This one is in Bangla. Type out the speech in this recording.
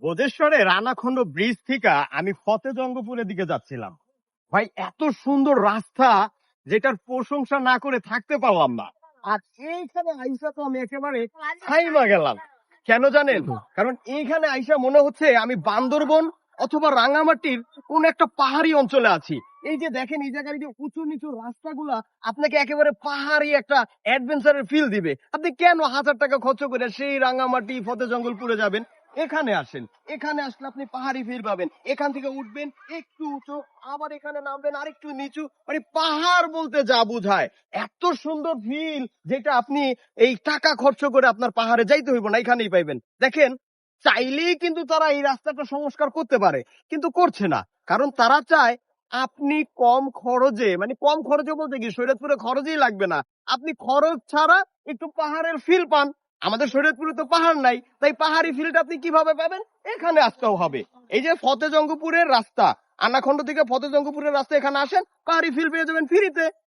বোদেশ্বরে রানাখন্ড ব্রিজ থেকে আমি ফতেজঙ্গপুরের দিকে যাচ্ছিলাম। ভাই, এত সুন্দর রাস্তা যেটার প্রশংসা না করে থাকতে পারলাম না। আর এইখানে আইসা তো আমি একেবারে থাইমা গেলাম। কেন জানেন? কারণ এইখানে আইসা মনে হচ্ছে আমি বান্দরবন অথবা রাঙামাটির কোন একটা পাহাড়ি অঞ্চলে আছি। এই যে দেখেন, এই জায়গার যে উঁচু নিচু রাস্তাগুলা আপনাকে একেবারে পাহাড়ি একটা অ্যাডভেঞ্চারের ফিল দিবে। আপনি কেন 1000 টাকা খরচ করে সেই রাঙামাটি ফতেজঙ্গলপুরে যাবেন? এখানে আসেন। এখানে আসলে আপনি পাহাড়ি ফিল পাবেন। এখান থেকে উঠবেন একটু উঁচু, আবার এখানে নামবেন আরেকটু নিচু, মানে পাহাড় বলতে যা বুঝায়। এত সুন্দর ফিল যেটা আপনি এই টাকা খরচ করে আপনার পাহাড়ে যাইতে হইব না, এখানেই পাইবেন। দেখেন, চাইলেই কিন্তু তারা এই রাস্তাটা সংস্কার করতে পারে, কিন্তু করছে না। কারণ তারা চায় আপনি কম খরচে, মানে কম খরচে বলতে কি, শরীয়তপুরে খরচই লাগবে না, আপনি খরচ ছাড়া একটু পাহাড়ের ফিল পান। আমাদের শরীয়তপুরে তো পাহাড় নাই, তাই পাহাড়ি ফিলটা আপনি কিভাবে পাবেন? এখানে আসতেও হবে। এই যে ফতেজঙ্গপুরের রাস্তা, আনাখন্ড থেকে ফতেজঙ্গপুরের রাস্তা, এখানে আসেন, পাহাড়ি ফিল পেয়ে যাবেন ফ্রিতে।